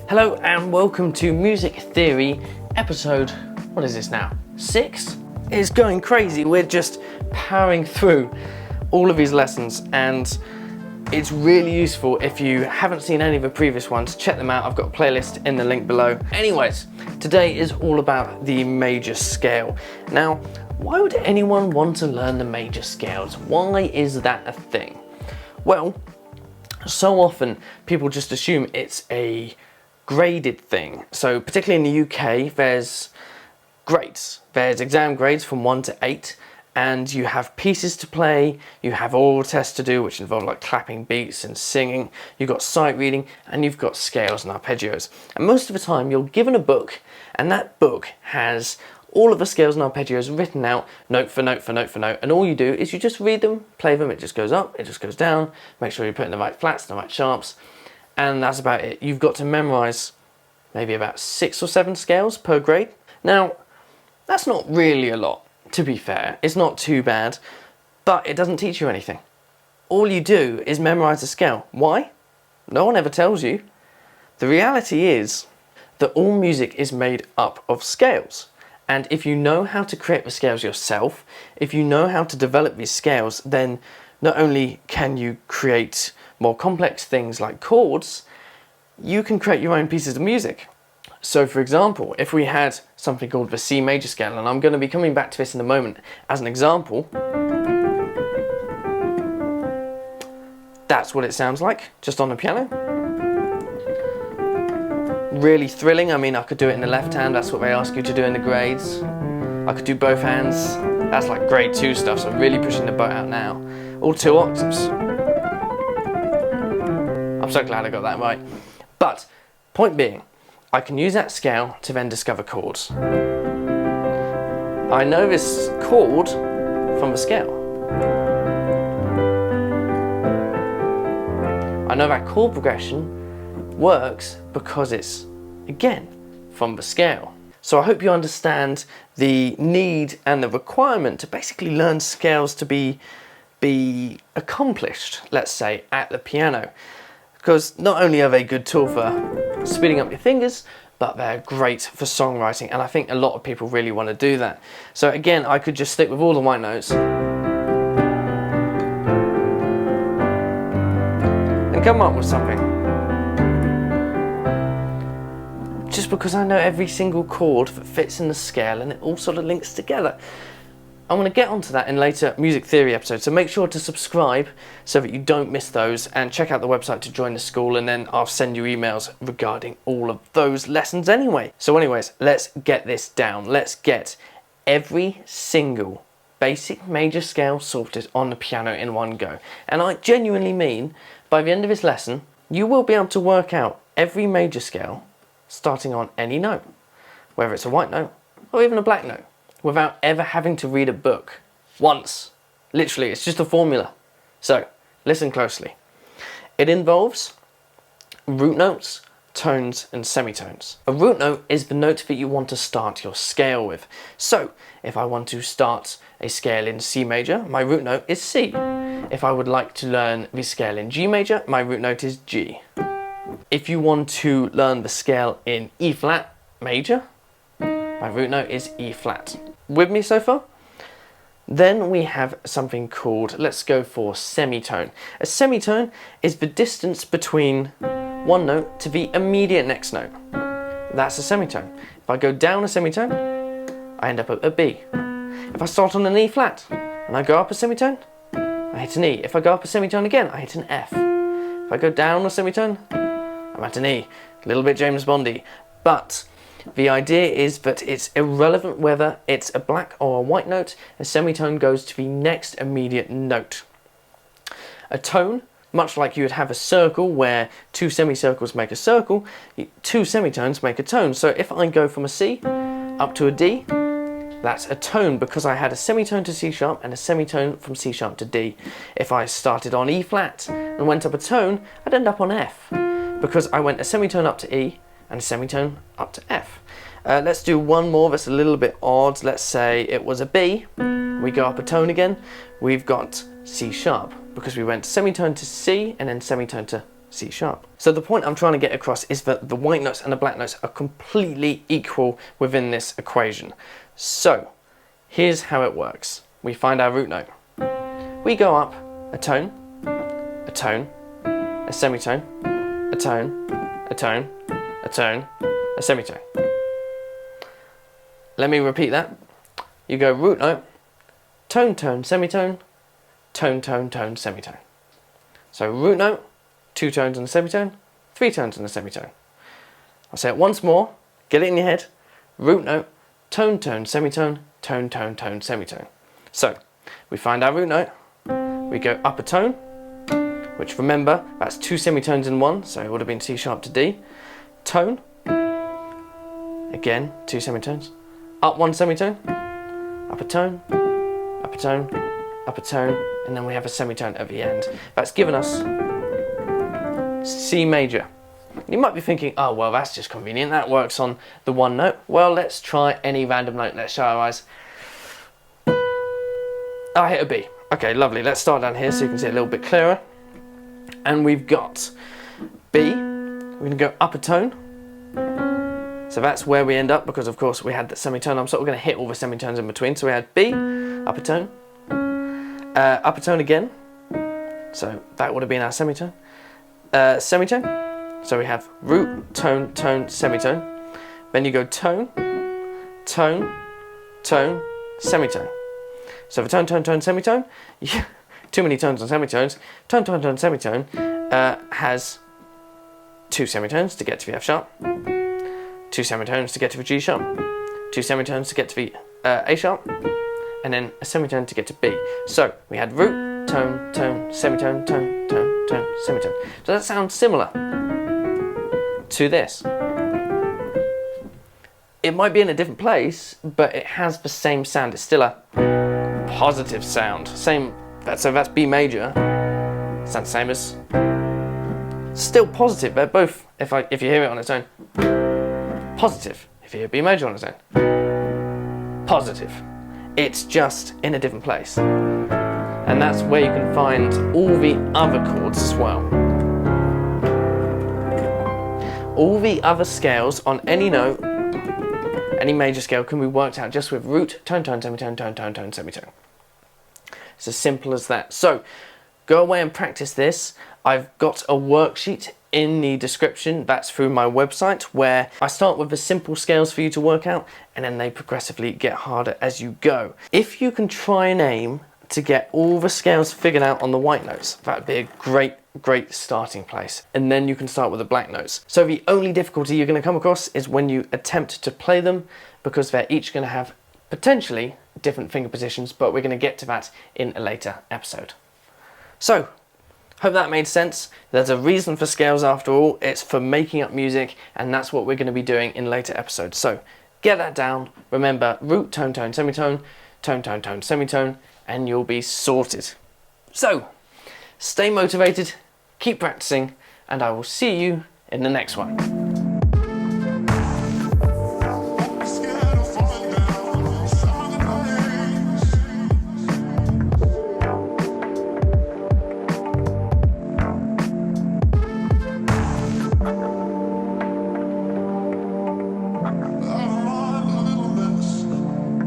Hello and welcome to Music Theory episode, what is this now, 6? It's going crazy. We're just powering through all of these lessons and it's really useful. If you haven't seen any of the previous ones, check them out. I've got a playlist in the link below. Anyways, today is all about the major scale. Now, why would anyone want to learn the major scales? Why is that a thing? Well, so often people just assume it's a graded thing. So particularly in the UK, there's grades. There's exam grades from 1 to 8. And you have pieces to play, you have oral tests to do, which involve like clapping beats and singing, you've got sight reading, and you've got scales and arpeggios. And most of the time you're given a book, and that book has all of the scales and arpeggios written out, note for note for note for note, and all you do is you just read them, play them, it just goes up, it just goes down, make sure you're putting the right flats, the right sharps, and that's about it. You've got to memorize maybe about 6 or 7 scales per grade. Now, that's not really a lot. To be fair, it's not too bad, but it doesn't teach you anything. All you do is memorize the scale. Why? No one ever tells you. The reality is that all music is made up of scales. And if you know how to create the scales yourself, if you know how to develop these scales, then not only can you create more complex things like chords, you can create your own pieces of music. So for example, if we had something called the C major scale, and I'm going to be coming back to this in a moment as an example, that's what it sounds like, just on the piano. Really thrilling. I mean, I could do it in the left hand, that's what they ask you to do in the grades. I could do both hands, that's like grade 2 stuff, so I'm really pushing the boat out now. All 2 octaves. I'm so glad I got that right. But, point being, I can use that scale to then discover chords. I know this chord from the scale. I know that chord progression works because it's, again, from the scale. So I hope you understand the need and the requirement to basically learn scales to be accomplished, let's say, at the piano. Because not only are they a good tool for speeding up your fingers, but they're great for songwriting, and I think a lot of people really want to do that. So again, I could just stick with all the white notes and come up with something. Just because I know every single chord that fits in the scale and it all sort of links together. I'm going to get onto that in later music theory episodes, so make sure to subscribe so that you don't miss those, and check out the website to join the school, and then I'll send you emails regarding all of those lessons anyway. So anyways, let's get this down. Let's get every single basic major scale sorted on the piano in one go. And I genuinely mean, by the end of this lesson, you will be able to work out every major scale starting on any note, whether it's a white note or even a black note, without ever having to read a book once. Literally, it's just a formula. So, listen closely. It involves root notes, tones, and semitones. A root note is the note that you want to start your scale with. So, if I want to start a scale in C major, my root note is C. If I would like to learn the scale in G major, my root note is G. If you want to learn the scale in E flat major, my root note is E flat. With me so far? Then we have something called, let's go for semitone. A semitone is the distance between one note to the immediate next note. That's a semitone. If I go down a semitone, I end up at a B. If I start on an E flat and I go up a semitone, I hit an E. If I go up a semitone again, I hit an F. If I go down a semitone, I'm at an E. A little bit James Bondy. But the idea is that it's irrelevant whether it's a black or a white note, a semitone goes to the next immediate note. A tone, much like you would have a circle where 2 semicircles make a circle, 2 semitones make a tone. So if I go from a C up to a D, that's a tone because I had a semitone to C sharp and a semitone from C sharp to D. If I started on E flat and went up a tone, I'd end up on F because I went a semitone up to E and a semitone up to F. Let's do one more that's a little bit odd. Let's say it was a B. We go up a tone again. We've got C sharp because we went semitone to C and then semitone to C sharp. So the point I'm trying to get across is that the white notes and the black notes are completely equal within this equation. So here's how it works. We find our root note. We go up a tone, a tone, a semitone, a tone, a tone, a tone, a semitone. Let me repeat that. You go root note, tone, tone, semitone, tone, tone, tone, semitone. So root note, 2 tones and a semitone, 3 tones and a semitone. I'll say it once more, get it in your head. Root note, tone, tone, semitone, tone, tone, tone, semitone. So we find our root note, we go up a tone, which remember, that's 2 semitones in one, so it would have been C sharp to D. Tone, again, 2 semitones. Up 1 semitone, up a tone, up a tone, up a tone, and then we have a semitone at the end. That's given us C major. You might be thinking, oh well, that's just convenient, that works on the one note. Well, let's try any random note. Let's show our eyes. I hit a B. Okay, lovely. Let's start down here so you can see it a little bit clearer. And we've got B. We're going to go up a tone. So that's where we end up, because of course we had the semitone. I'm sort of going to hit all the semitones in between. So we had B, up a tone again. So that would have been our semitone. Semitone. So we have root, tone, tone, semitone. Then you go tone, tone, tone, semitone. So for tone, tone, tone, semitone, too many tones and semitones. Tone, tone, tone, semitone has 2 semitones to get to the F sharp, 2 semitones to get to the G sharp, 2 semitones to get to the A sharp, and then a semitone to get to B. So we had root, tone, tone, semitone, tone, tone, tone, semitone. Does that sound similar to this? It might be in a different place, but it has the same sound. It's still a positive sound. So that's B major. Sounds the same as. Still positive. They're both. If you hear it on its own, positive. If you hear B major on its own, positive. It's just in a different place. And that's where you can find all the other chords as well. All the other scales on any note, any major scale, can be worked out just with root, tone, tone, semitone, tone, tone, tone, semitone. It's as simple as that. So go away and practice this. I've got a worksheet in the description. That's through my website, where I start with the simple scales for you to work out, and then they progressively get harder as you go. If you can try and aim to get all the scales figured out on the white notes, that would be a great starting place. And then you can start with the black notes. So the only difficulty you're going to come across is when you attempt to play them, because they're each going to have potentially different finger positions, but we're going to get to that in a later episode. So, hope that made sense. There's a reason for scales after all. It's for making up music, and that's what we're going to be doing in later episodes. So, get that down. Remember, root, tone, tone, semitone, tone, tone, tone, semitone, and you'll be sorted. So, stay motivated, keep practicing, and I will see you in the next one.